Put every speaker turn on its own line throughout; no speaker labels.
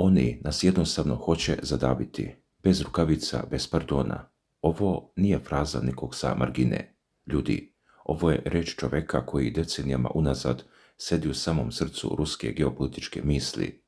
Oni nas jednostavno hoće zadaviti, bez rukavica, bez pardona. Ovo nije fraza nekog sa margine. Ljudi, ovo je reč čoveka koji decenijama unazad sedi u samom srcu ruske geopolitičke misli.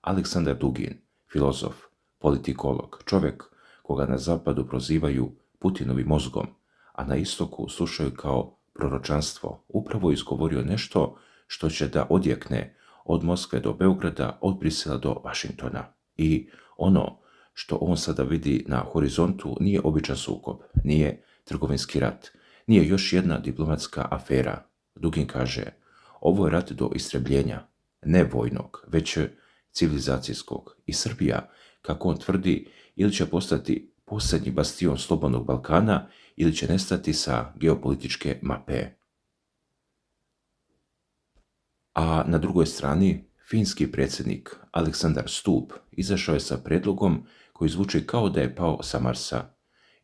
Aleksandar Dugin, filozof, politikolog, čovjek koga na zapadu prozivaju Putinovim mozgom, a na istoku slušaju kao proročanstvo, upravo izgovorio nešto što će da odjekne od Moskve do Beograda, od Brisela do Vašingtona. I ono što on sada vidi na horizontu nije običan sukob, nije trgovinski rat, nije još jedna diplomatska afera. Dugin kaže, ovo je rat do istrebljenja, ne vojnog, već civilizacijskog. I Srbija, kako on tvrdi, ili će postati posljednji bastion slobodnog Balkana, ili će nestati sa geopolitičke mape. A na drugoj strani, finski predsjednik Aleksandar Stup izašao je sa predlogom koji zvuči kao da je pao sa Marsa.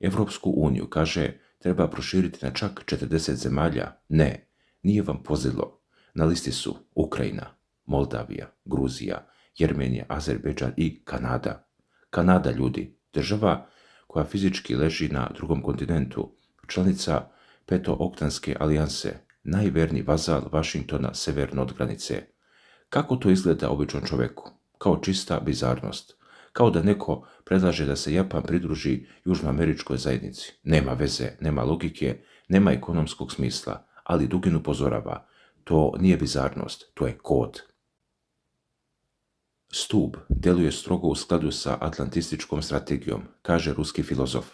Evropsku uniju, kaže, treba proširiti na čak 40 zemalja. Ne, nije vam pozilo. Na listi su Ukrajina, Moldavija, Gruzija, Jermenija, Azerbejdžan i Kanada. Kanada, ljudi, država koja fizički leži na drugom kontinentu, članica Petooktanske alijanse, najverniji vazal Vašingtona severno od granice. Kako to izgleda običnom čoveku? Kao čista bizarnost. Kao da neko predlaže da se Japan pridruži južnoameričkoj zajednici. Nema veze, nema logike, nema ekonomskog smisla, ali Dugin upozorava. To nije bizarnost, to je kod. Stup deluje strogo u skladu sa atlantističkom strategijom, kaže ruski filozof.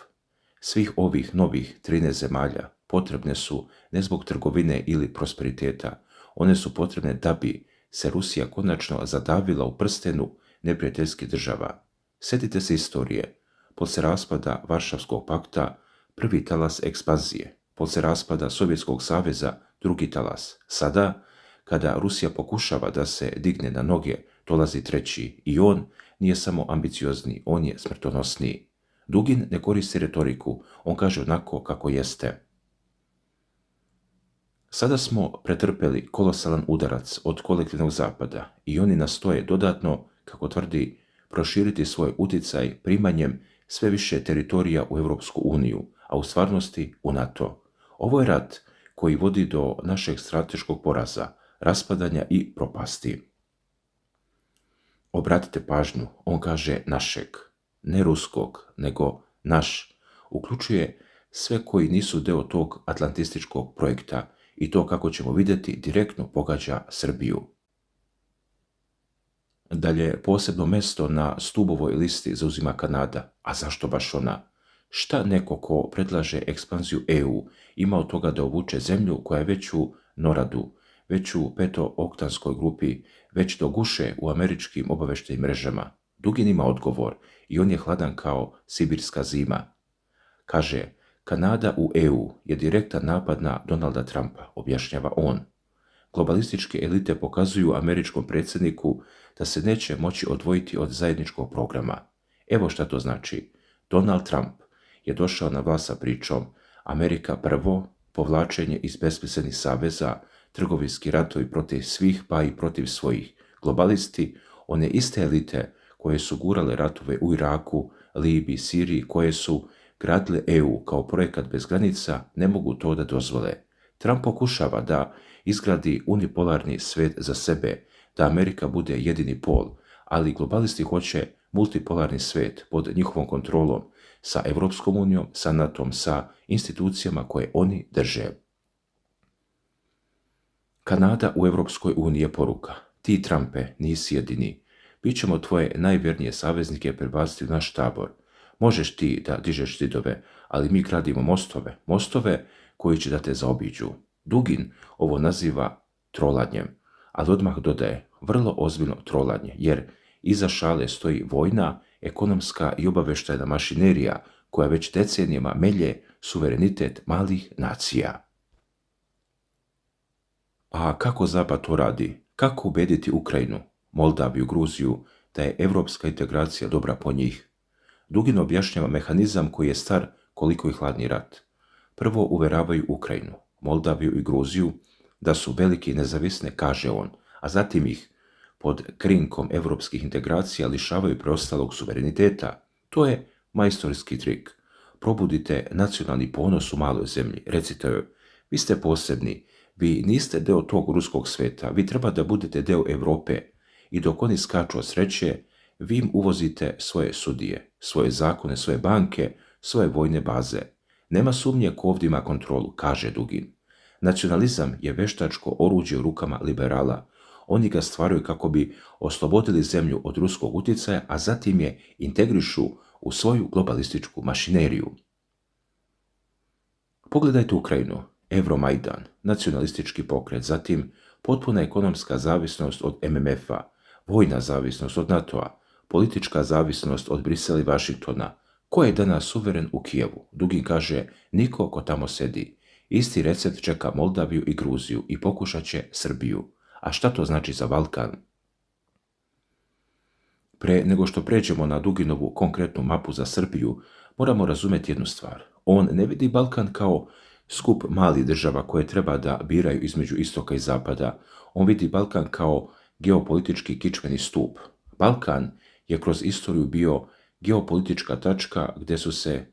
Svih ovih novih 13 zemalja potrebne su ne zbog trgovine ili prosperiteta, one su potrebne da bi se Rusija konačno zadavila u prstenu neprijateljskih država. Sjetite se istorije. Poslije raspada Varšavskog pakta prvi talas ekspanzije, poslije raspada Sovjetskog saveza drugi talas. Sada, kada Rusija pokušava da se digne na noge, dolazi treći i on nije samo ambiciozni, on je smrtonosniji. Dugin ne koristi retoriku, on kaže onako kako jeste. Sada smo pretrpeli kolosalan udarac od kolektivnog zapada i oni nastoje dodatno, kako tvrdi, proširiti svoj utjecaj primanjem sve više teritorija u Europsku uniju, a u stvarnosti u NATO. Ovo je rat koji vodi do našeg strateškog poraza, raspadanja i propasti. Obratite pažnju, on kaže našeg, ne ruskog, nego naš, uključuje sve koji nisu deo tog atlantističkog projekta i to, kako ćemo vidjeti, direktno pogađa Srbiju. Dalje, posebno mesto na Stubovoj listi zauzima Kanada. A zašto baš ona? Šta neko ko predlaže ekspanziju EU ima od toga da uvuče zemlju koja je već u NORAD-u, već u Petooktanskoj grupi, već do guše u američkim obaveštajnim mrežama? Dugin ima odgovor i on je hladan kao sibirska zima. Kaže, Kanada u EU je direktan napad na Donalda Trumpa, objašnjava on. Globalističke elite pokazuju američkom predsjedniku da se neće moći odvojiti od zajedničkog programa. Evo šta to znači. Donald Trump je došao na vlast sa pričom Amerika prvo, povlačenje iz besmislenih saveza, trgovinski ratovi protiv svih pa i protiv svojih. Globalisti, one iste elite koje su gurale ratove u Iraku, Libiji, Siriji, koje su gradile EU kao projekat bez granica, ne mogu to da dozvole. Trump pokušava da izgradi unipolarni svet za sebe, da Amerika bude jedini pol, ali globalisti hoće multipolarni svet pod njihovom kontrolom, sa Evropskom unijom, sa NATO-om, sa institucijama koje oni drže. Kanada u Evropskoj uniji je poruka. Ti, Trumpe, nisi jedini. Mi ćemo tvoje najvjernije saveznike prebaciti u naš tabor. Možeš ti da dižeš zidove, ali mi gradimo mostove koji će da te zaobiđu. Dugin ovo naziva trolanjem, ali odmah dodaje vrlo ozbiljno trolanje, jer iza šale stoji vojna, ekonomska i obaveštajna mašinerija koja već decenijama melje suverenitet malih nacija. A kako Zapad to radi? Kako ubediti Ukrajinu, Moldaviju, Gruziju da je evropska integracija dobra po njih? Dugin objašnjava mehanizam koji je star koliko i hladni rat. Prvo uveravaju Ukrajinu, Moldaviju i Gruziju da su veliki i nezavisne, kaže on, a zatim ih pod krinkom europskih integracija lišavaju preostalog suvereniteta. To je majstorski trik. Probudite nacionalni ponos u maloj zemlji. Recite joj, vi ste posebni, vi niste deo tog ruskog sveta, vi treba da budete deo Europe. I dok oni skaču od sreće, vi im uvozite svoje sudije, svoje zakone, svoje banke, svoje vojne baze. Nema sumnje ko ovdje ima kontrolu, kaže Dugin. Nacionalizam je veštačko oruđe u rukama liberala. Oni ga stvaraju kako bi oslobodili zemlju od ruskog utjecaja, a zatim je integrišu u svoju globalističku mašineriju. Pogledajte Ukrajinu, Euromajdan, nacionalistički pokret, zatim potpuna ekonomska zavisnost od MMF-a, vojna zavisnost od NATO-a, politička zavisnost od Brisela i Vašingtona. Ko je danas suveren u Kijevu? Dugin kaže, niko ko tamo sedi. Isti recept čeka Moldaviju i Gruziju i pokušat će Srbiju. A šta to znači za Balkan? Pre nego što pređemo na Duginovu konkretnu mapu za Srbiju, moramo razumjeti jednu stvar. On ne vidi Balkan kao skup malih država koje treba da biraju između istoka i zapada. On vidi Balkan kao geopolitički kičmeni stup. Balkan je kroz istoriju bio geopolitička tačka gdje su se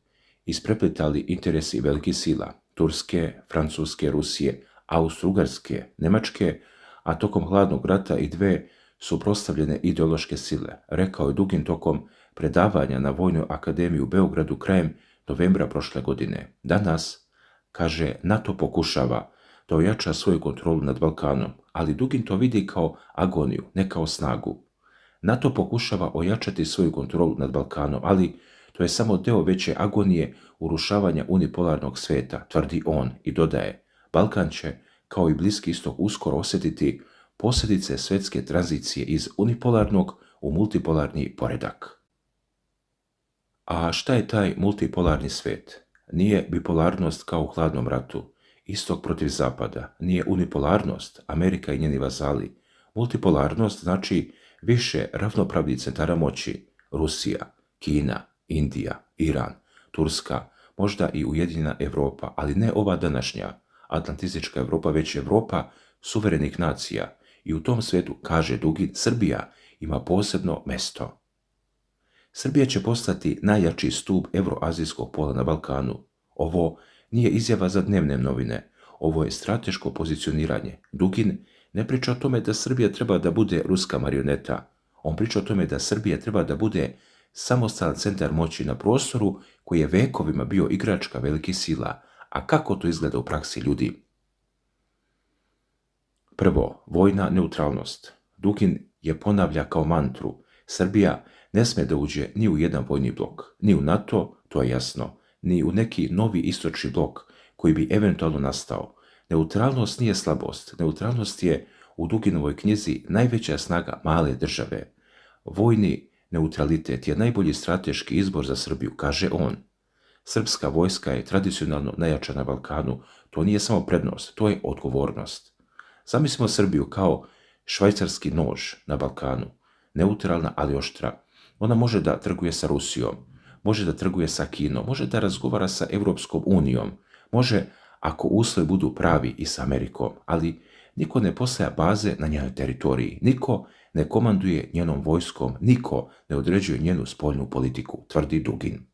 ispreplitali interesi velikih sila, Turske, Francuske, Rusije, Austro-Ugarske, Nemačke, a tokom hladnog rata i dve suprotstavljene ideološke sile, rekao je Dugin tokom predavanja na Vojnoj akademiji u Beogradu krajem novembra prošle godine. Danas, kaže, NATO pokušava da ojača svoju kontrolu nad Balkanom, ali Dugin to vidi kao agoniju, ne kao snagu. NATO pokušava ojačati svoju kontrolu nad Balkanom, ali to je samo deo veće agonije urušavanja unipolarnog sveta, tvrdi on i dodaje, Balkan će, kao i Bliski istok, uskoro osjetiti posljedice svjetske tranzicije iz unipolarnog u multipolarni poredak. A šta je taj multipolarni svijet? Nije bipolarnost kao u hladnom ratu, istok protiv zapada, nije unipolarnost, Amerika i njeni vazali. Multipolarnost znači više ravnopravnih centara moći, Rusija, Kina, Indija, Iran, Turska, možda i Ujedinjena Europa, ali ne ova današnja atlantistička Europa, već Europa suverenih nacija. I u tom svijetu, kaže Dugin, Srbija ima posebno mesto. Srbija će postati najjači stup euroazijskog pola na Balkanu. Ovo nije izjava za dnevne novine, ovo je strateško pozicioniranje. Dugin ne priča o tome da Srbija treba da bude ruska marioneta. On priča o tome da Srbija treba da bude samostalan centar moći na prostoru koji je vekovima bio igračka velikih sila. A kako to izgleda u praksi, ljudi? Prvo, vojna neutralnost. Dugin je ponavlja kao mantru. Srbija ne sme da uđe ni u jedan vojni blok, ni u NATO, to je jasno, ni u neki novi istočni blok koji bi eventualno nastao. Neutralnost nije slabost, neutralnost je u Duginovoj knjizi najveća snaga male države. Vojni neutralitet je najbolji strateški izbor za Srbiju, kaže on. Srpska vojska je tradicionalno najjača na Balkanu, to nije samo prednost, to je odgovornost. Zamislimo Srbiju kao švajcarski nož na Balkanu, neutralna ali oštra. Ona može da trguje sa Rusijom, može da trguje sa Kinom, može da razgovara sa Europskom unijom, može, ako uslovi budu pravi, i sa Amerikom, ali niko ne postaja baze na njenoj teritoriji, niko ne komanduje njenom vojskom, niko ne određuje njenu spoljnu politiku, tvrdi Dugin.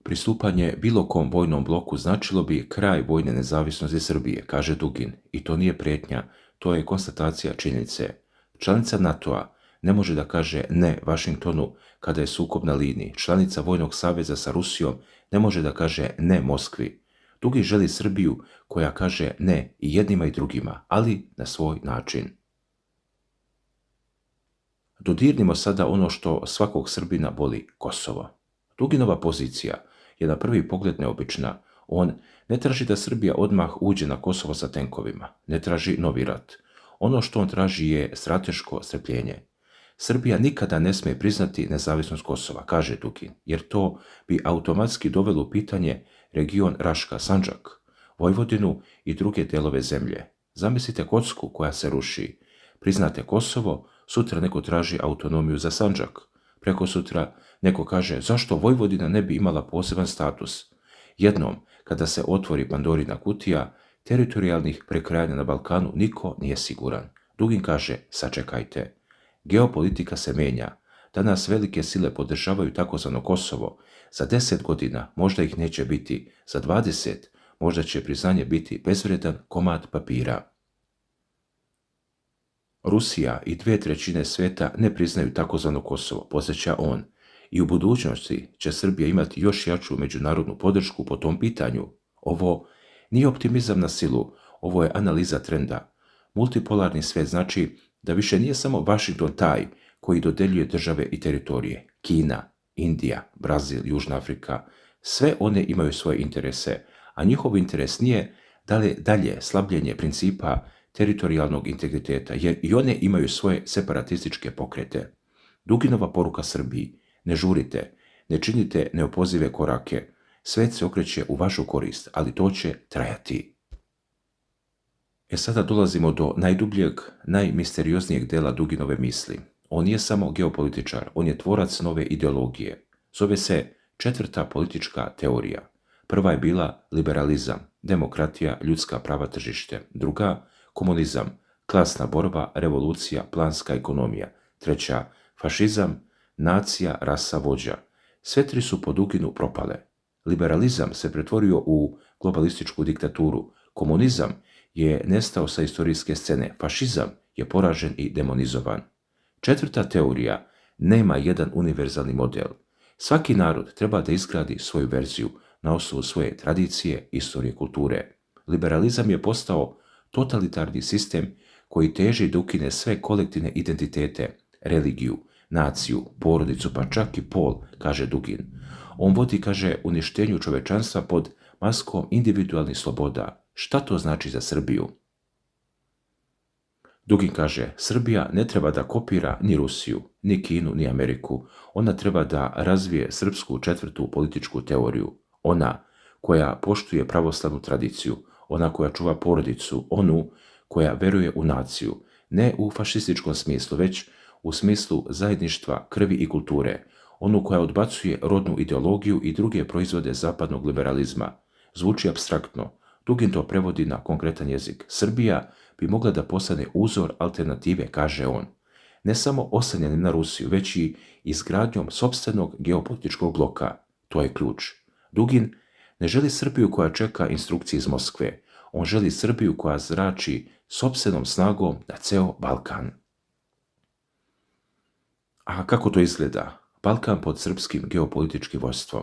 Pristupanje bilo kom vojnom bloku značilo bi kraj vojne nezavisnosti Srbije, kaže Dugin, i to nije prijetnja, to je konstatacija činjenice. Članica NATO-a ne može da kaže ne Vašingtonu kada je sukob na liniji. Članica Vojnog saveza sa Rusijom ne može da kaže ne Moskvi. Dugin želi Srbiju koja kaže ne i jednima i drugima, ali na svoj način. Dodirnimo sada ono što svakog Srbina boli, Kosovo. Duginova pozicija je na prvi pogled neobična. On ne traži da Srbija odmah uđe na Kosovo sa tenkovima, ne traži novi rat. Ono što on traži je strateško strpljenje. Srbija nikada ne smije priznati nezavisnost Kosova, kaže Dugin, jer to bi automatski dovelo u pitanje region Raška, Sandžak, Vojvodinu i druge delove zemlje. Zamislite kocku koja se ruši. Priznate Kosovo, sutra neko traži autonomiju za Sandžak. Preko sutra neko kaže zašto Vojvodina ne bi imala poseban status. Jednom, kada se otvori Pandorina kutija, teritorijalnih prekrajanja na Balkanu niko nije siguran. Dugin kaže, sačekajte. Geopolitika se menja. Danas velike sile podržavaju takozvano Kosovo. Za 10 godina možda ih neće biti. Za 20 možda će priznanje biti bezvredan komad papira. Rusija i 2/3 sveta ne priznaju takozvano Kosovo, podsjeća on. I u budućnosti će Srbija imati još jaču međunarodnu podršku po tom pitanju. Ovo nije optimizam na silu, ovo je analiza trenda. Multipolarni svijet znači da više nije samo Washington taj koji dodeljuje države i teritorije. Kina, Indija, Brazil, Južna Afrika, sve one imaju svoje interese, a njihov interes nije dalje slabljenje principa teritorijalnog integriteta, jer i one imaju svoje separatističke pokrete. Duginova poruka Srbiji: ne žurite, ne činite neopozive korake, svet se okreće u vašu korist, ali to će trajati. Sada dolazimo do najdubljeg, najmisterioznijeg dela Duginove misli. On nije samo geopolitičar, on je tvorac nove ideologije. Zove se četvrta politička teorija. Prva je bila liberalizam, demokratija, ljudska prava, tržište. Druga, komunizam, klasna borba, revolucija, planska ekonomija. Treća, fašizam, nacija, rasa, vođa. Sve tri su po Duginu propale. Liberalizam se pretvorio u globalističku diktaturu. Komunizam je nestao sa istorijske scene. Fašizam je poražen i demonizovan. Četvrta teorija nema jedan univerzalni model. Svaki narod treba da izgradi svoju verziju na osnovu svoje tradicije, istorije, kulture. Liberalizam je postao totalitarni sistem koji teži da ukine sve kolektivne identitete, religiju, naciju, porodicu, pa čak i pol, kaže Dugin. On vodi, kaže, uništenju čovečanstva pod maskom individualnih sloboda. Šta to znači za Srbiju? Dugin kaže, Srbija ne treba da kopira ni Rusiju, ni Kinu, ni Ameriku. Ona treba da razvije srpsku četvrtu političku teoriju. Ona koja poštuje pravoslavnu tradiciju, ona koja čuva porodicu, onu koja veruje u naciju, ne u fašističkom smislu, već u smislu zajedništva, krvi i kulture, onu koja odbacuje rodnu ideologiju i druge proizvode zapadnog liberalizma. Zvuči apstraktno. Dugin to prevodi na konkretan jezik. Srbija bi mogla da postane uzor alternative, kaže on. Ne samo oslanjanjem na Rusiju, već i izgradnjom sopstvenog geopolitičkog bloka. To je ključ. Dugin ne želi Srbiju koja čeka instrukcije iz Moskve. On želi Srbiju koja zrači sopstvenom snagom na ceo Balkan. A kako to izgleda? Balkan pod srpskim geopolitičkim vodstvom.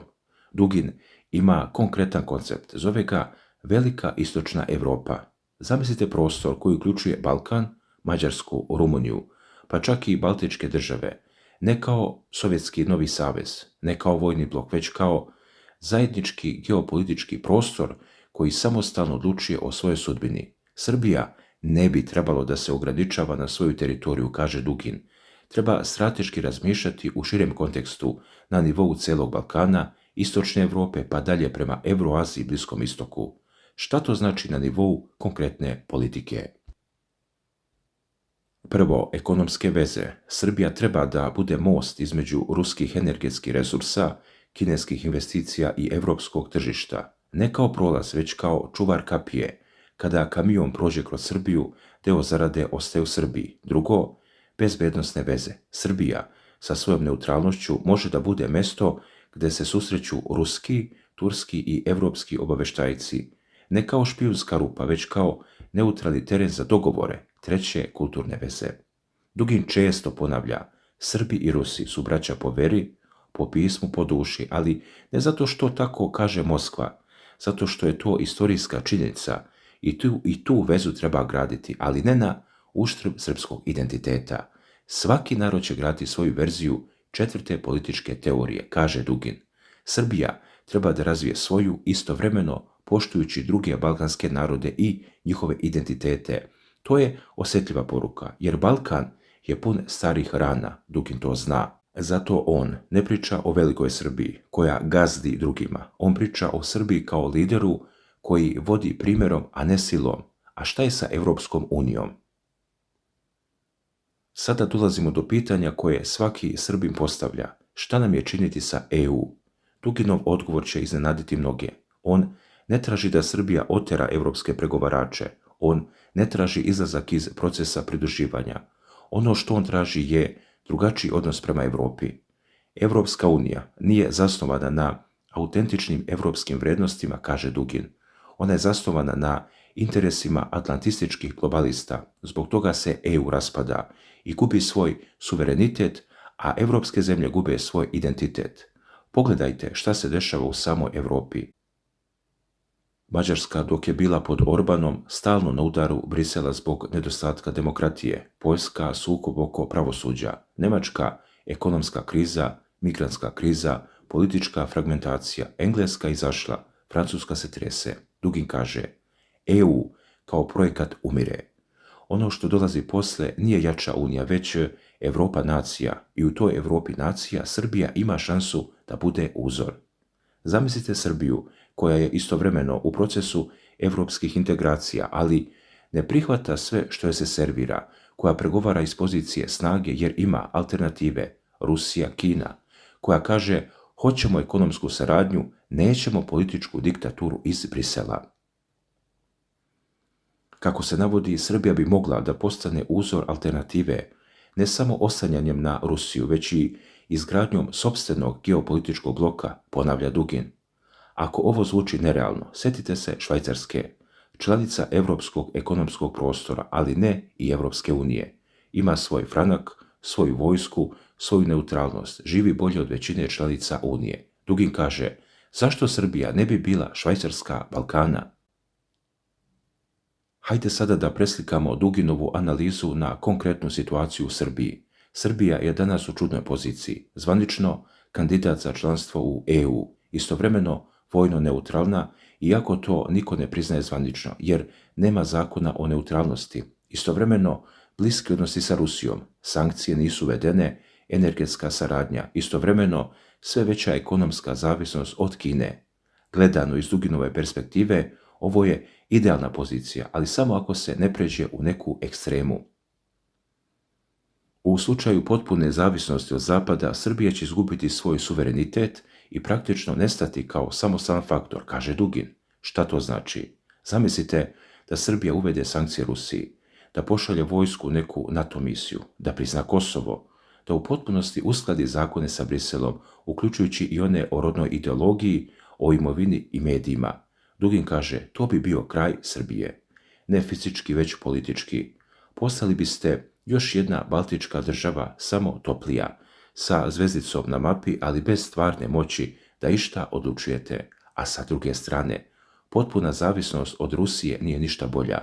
Dugin ima konkretan koncept. Zove ga Velika istočna Evropa. Zamislite prostor koji uključuje Balkan, Mađarsku, Rumuniju, pa čak i Baltičke države. Ne kao Sovjetski Novi Savez, ne kao vojni blok, već kao zajednički geopolitički prostor koji samostalno odlučuje o svojoj sudbini. Srbija ne bi trebalo da se ograničava na svoju teritoriju, kaže Dugin. Treba strateški razmišljati u širem kontekstu, na nivou celog Balkana, istočne Evrope pa dalje prema Evroaziji i Bliskom istoku. Šta to znači na nivou konkretne politike? Prvo, ekonomske veze. Srbija treba da bude most između ruskih energetskih resursa, kineskih investicija i evropskog tržišta. Ne kao prolaz, već kao čuvar kapije. Kada kamion prođe kroz Srbiju, deo zarade ostaje u Srbiji. Drugo, bezbednosne veze. Srbija sa svojom neutralnošću može da bude mesto gde se susreću ruski, turski i evropski obaveštajci, ne kao špijunska rupa, već kao neutralni teren za dogovore. Treće, kulturne veze. Dugin često ponavlja, Srbi i Rusi su braća po veri, po pismu, po duši, ali ne zato što tako kaže Moskva, zato što je to istorijska činjenica i tu vezu treba graditi, ali ne na uštrb srpskog identiteta. Svaki narod će graditi svoju verziju četvrte političke teorije, kaže Dugin. Srbija treba da razvije svoju, istovremeno poštujući druge balkanske narode i njihove identitete. To je osjetljiva poruka, jer Balkan je pun starih rana, Dugin to zna. Zato on ne priča o velikoj Srbiji, koja gazdi drugima. On priča o Srbiji kao lideru koji vodi primjerom, a ne silom. A šta je sa Evropskom unijom? Sada dolazimo do pitanja koje svaki Srbin postavlja. Šta nam je činiti sa EU? Duginov odgovor će iznenaditi mnoge. On ne traži da Srbija otera evropske pregovarače. On ne traži izlazak iz procesa pridruživanja. Ono što on traži je drugačiji odnos prema Europi. Europska unija nije zasnovana na autentičnim europskim vrednostima, kaže Dugin. Ona je zasnovana na interesima atlantističkih globalista. Zbog toga se EU raspada i gubi svoj suverenitet, a europske zemlje gube svoj identitet. Pogledajte šta se dešava u samoj Europi. Mađarska, dok je bila pod Orbanom, stalno na udaru Brisela zbog nedostatka demokratije. Poljska, sukob oko pravosuđa. Njemačka, ekonomska kriza, migrantska kriza, politička fragmentacija. Engleska izašla, Francuska se trese. Dugin kaže, EU kao projekat umire. Ono što dolazi posle nije jača unija, već Europa nacija, i u toj Europi nacija Srbija ima šansu da bude uzor. Zamislite Srbiju koja je istovremeno u procesu europskih integracija, ali ne prihvata sve što je se servira, koja pregovara iz pozicije snage jer ima alternative, Rusija, Kina, koja kaže hoćemo ekonomsku saradnju, nećemo političku diktaturu iz Brisela. Kako se navodi, Srbija bi mogla da postane uzor alternative ne samo oslanjanjem na Rusiju, već i izgradnjom sopstvenog geopolitičkog bloka, ponavlja Dugin. Ako ovo zvuči nerealno, setite se Švajcarske, članica Europskog ekonomskog prostora, ali ne i Europske unije. Ima svoj franak, svoju vojsku, svoju neutralnost, živi bolje od većine članica Unije. Dugin kaže, zašto Srbija ne bi bila Švajcarska Balkana? Hajde sada da preslikamo Duginovu analizu na konkretnu situaciju u Srbiji. Srbija je danas u čudnoj poziciji, zvanično kandidat za članstvo u EU, istovremeno vojno neutralna, iako to niko ne priznaje zvanično, jer nema zakona o neutralnosti. Istovremeno bliski odnosi sa Rusijom, sankcije nisu uvedene, energetska saradnja, istovremeno sve veća ekonomska zavisnost od Kine. Gledano iz Duginove perspektive, ovo je idealna pozicija, ali samo ako se ne pređe u neku ekstremu. U slučaju potpune zavisnosti od Zapada, Srbija će izgubiti svoj suverenitet i praktično nestati kao samostalan faktor, kaže Dugin. Šta to znači? Zamislite da Srbija uvede sankcije Rusiji, da pošalje vojsku u neku NATO misiju, da prizna Kosovo, da u potpunosti uskladi zakone sa Briselom, uključujući i one o rodnoj ideologiji, o imovini i medijima. Dugin kaže, to bi bio kraj Srbije. Ne fizički, već politički. Postali biste još jedna baltička država, samo toplija, sa zvezdicom na mapi, ali bez stvarne moći da išta odlučujete, a sa druge strane, potpuna zavisnost od Rusije nije ništa bolja.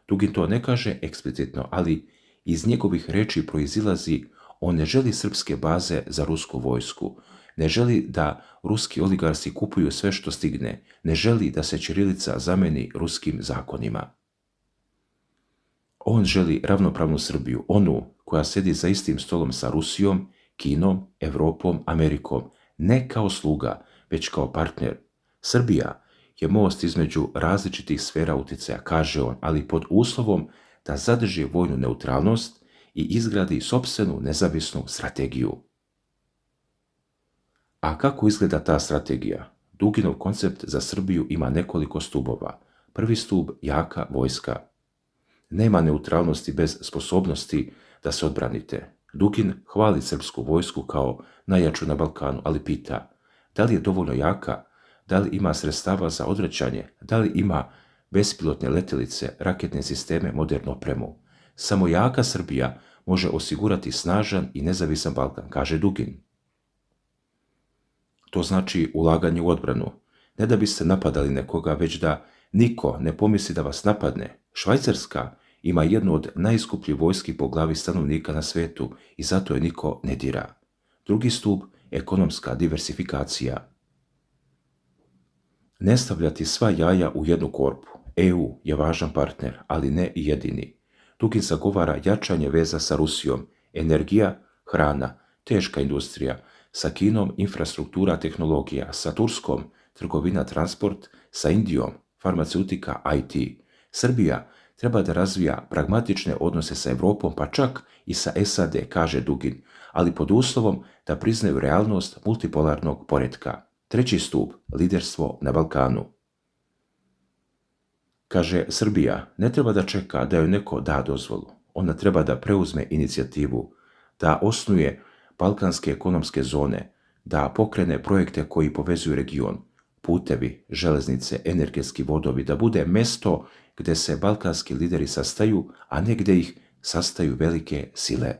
Dugin to ne kaže eksplicitno, ali iz njegovih reči proizilazi, on ne želi srpske baze za rusku vojsku, ne želi da ruski oligarsi kupuju sve što stigne, ne želi da se ćirilica zameni ruskim zakonima. On želi ravnopravnu Srbiju, onu koja sedi za istim stolom sa Rusijom, Kinom, Evropom, Amerikom, ne kao sluga, već kao partner. Srbija je most između različitih sfera utjecaja, kaže on, ali pod uslovom da zadrži vojnu neutralnost i izgradi sopstvenu nezavisnu strategiju. A kako izgleda ta strategija? Duginov koncept za Srbiju ima nekoliko stubova. Prvi stub, jaka vojska. Nema neutralnosti bez sposobnosti da se odbranite. Dugin hvali srpsku vojsku kao najjaču na Balkanu, ali pita, da li je dovoljno jaka, da li ima sredstava za odvraćanje, da li ima bespilotne letjelice, raketne sisteme, modernu opremu. Samo jaka Srbija može osigurati snažan i nezavisan Balkan, kaže Dugin. To znači ulaganje u odbranu. Ne da biste napadali nekoga, već da niko ne pomisli da vas napadne. Švajcarska ima jednu od najskupljih vojski po glavi stanovnika na svetu i zato je niko ne dira. Drugi stup, ekonomska diversifikacija. Ne stavljati sva jaja u jednu korpu. EU je važan partner, ali ne i jedini. Dugin zagovara jačanje veza sa Rusijom, energija, hrana, teška industrija, sa Kinom infrastruktura, tehnologija, sa Turskom trgovina, transport, sa Indijom farmaceutika, IT. Srbija treba da razvija pragmatične odnose sa Evropom, pa čak i sa SAD, kaže Dugin, ali pod uslovom da priznaju realnost multipolarnog poretka. Treći stup, liderstvo na Balkanu. Kaže, Srbija ne treba da čeka da joj neko da dozvolu. Ona treba da preuzme inicijativu, da osnuje balkanske ekonomske zone, da pokrene projekte koji povezuju region, putevi, železnice, energetski vodovi, da bude mesto gdje se balkanski lideri sastaju, a ne gdje ih sastaju velike sile.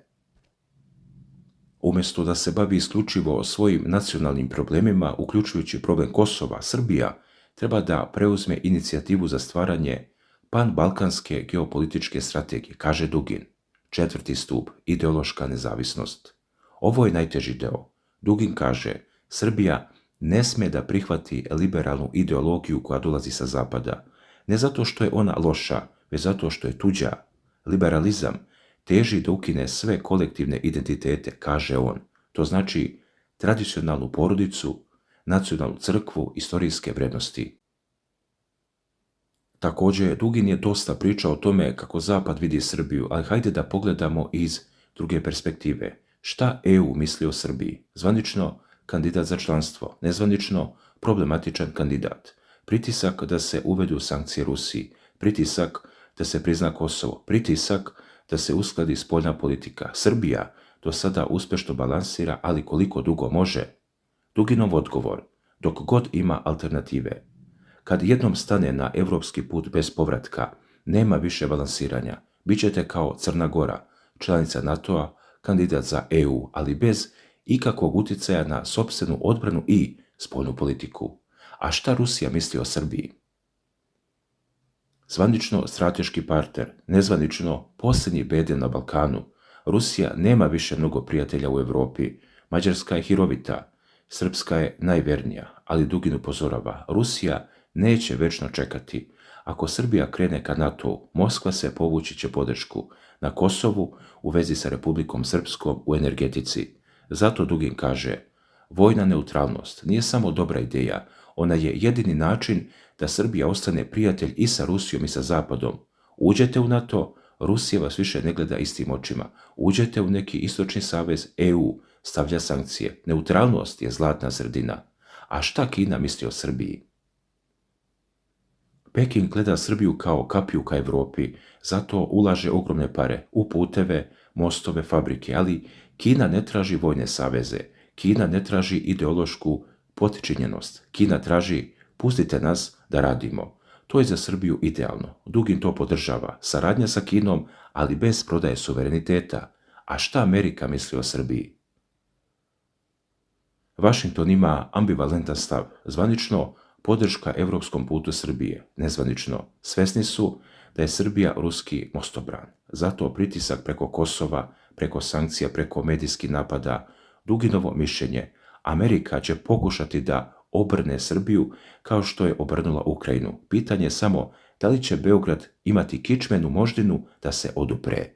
Umjesto da se bavi isključivo svojim nacionalnim problemima, uključujući problem Kosova, Srbija treba da preuzme inicijativu za stvaranje pan-balkanske geopolitičke strategije, kaže Dugin. 4. stup, ideološka nezavisnost. Ovo je najteži deo. Dugin kaže, Srbija ne sme da prihvati liberalnu ideologiju koja dolazi sa zapada, ne zato što je ona loša, već zato što je tuđa. Liberalizam teži da ukine sve kolektivne identitete, kaže on. To znači tradicionalnu porodicu, nacionalnu crkvu, istorijske vrednosti. Također, Dugin je dosta pričao o tome kako Zapad vidi Srbiju, ali hajde da pogledamo iz druge perspektive. Šta EU misli o Srbiji? Zvanično, kandidat za članstvo, nezvanično, problematičan kandidat. Pritisak da se uvedu sankcije Rusiji, pritisak da se prizna Kosovo, pritisak da se uskladi spoljna politika. Srbija do sada uspješno balansira, ali koliko dugo može? Duginov odgovor, dok god ima alternative. Kad jednom stane na evropski put bez povratka, nema više balansiranja. Bićete kao Crna Gora, članica NATO-a, kandidat za EU, ali bez ikakvog utjecaja na sopstvenu odbranu i spoljnu politiku. A šta Rusija misli o Srbiji? Zvanično strateški partner, nezvanično posljednji bedem na Balkanu. Rusija nema više mnogo prijatelja u Europi. Mađarska je hirovita, Srpska je najvernija, ali Dugin upozorava, Rusija neće večno čekati. Ako Srbija krene ka NATO, Moskva se povući će podršku na Kosovu u vezi sa Republikom Srpskom u energetici. Zato Dugin kaže, vojna neutralnost nije samo dobra ideja, ona je jedini način da Srbija ostane prijatelj i sa Rusijom i sa Zapadom. Uđete u NATO, Rusija vas više ne gleda istim očima. Uđete u neki istočni savez, EU stavlja sankcije. Neutralnost je zlatna sredina. A šta Kina misli o Srbiji? Peking gleda Srbiju kao kapiju ka Evropi, zato ulaže ogromne pare u puteve, mostove, fabrike, ali Kina ne traži vojne saveze, Kina ne traži ideološku potčinjenost, Kina traži pustite nas da radimo. To je za Srbiju idealno. Dugin to podržava, saradnja sa Kinom, ali bez prodaje suvereniteta. A šta Amerika misli o Srbiji? Washington ima ambivalentan stav, zvanično podrška evropskom putu Srbije, nezvanično svesni su da je Srbija ruski mostobran. Zato pritisak preko Kosova, preko sankcija, preko medijskih napada, Duginovo mišljenje, Amerika će pokušati da obrne Srbiju kao što je obrnula Ukrajinu. Pitanje je samo da li će Beograd imati kičmenu moždinu da se odupre.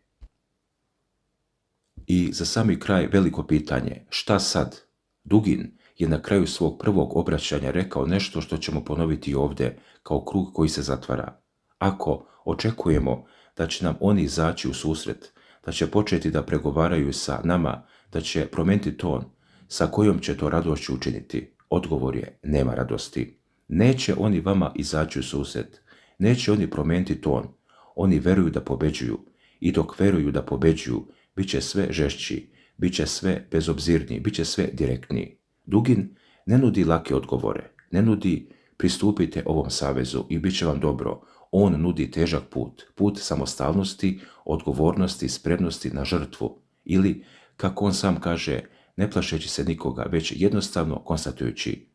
I za sami kraj veliko pitanje, šta sad? Dugin je na kraju svog prvog obraćanja rekao nešto što ćemo ponoviti ovdje kao krug koji se zatvara. Ako očekujemo da će nam oni izaći u susret, da će početi da pregovaraju sa nama, da će promijeniti ton, sa kojom će to radošću učiniti? Odgovor je, nema radosti. Neće oni vama izaći u susret, neće oni promijeniti ton. Oni veruju da pobeđuju i dok veruju da pobeđuju, bit će sve žešći, bit će sve bezobzirniji, bit će sve direktniji. Dugin ne nudi lake odgovore, ne nudi pristupite ovom savezu i bit će vam dobro. On nudi težak put, put samostalnosti, odgovornosti, spremnosti na žrtvu ili, kako on sam kaže, ne plašeći se nikoga, već jednostavno konstatujući,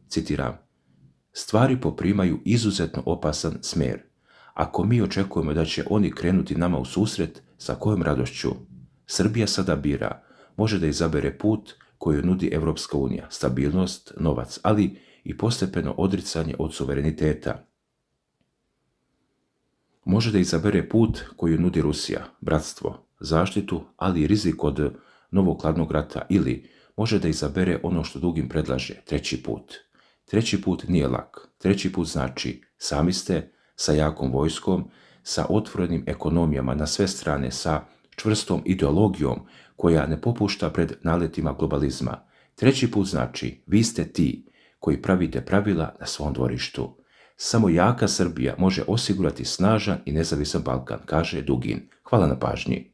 citiram, stvari poprimaju izuzetno opasan smjer. Ako mi očekujemo da će oni krenuti nama u susret, sa kojom radošću? Srbija sada bira, može da izabere put koju nudi Evropska unija, stabilnost, novac, ali i postepeno odricanje od suvereniteta. Može da izabere put koju nudi Rusija, bratstvo, zaštitu, ali i rizik od novog hladnog rata, ili može da izabere ono što Dugin predlaže, treći put. Treći put nije lak. Treći put znači sami ste sa jakom vojskom, sa otvorenim ekonomijama na sve strane, sa čvrstom ideologijom koja ne popušta pred naletima globalizma. Treći put znači vi ste ti koji pravite pravila na svom dvorištu. Samo jaka Srbija može osigurati snažan i nezavisan Balkan, kaže Dugin. Hvala na pažnji.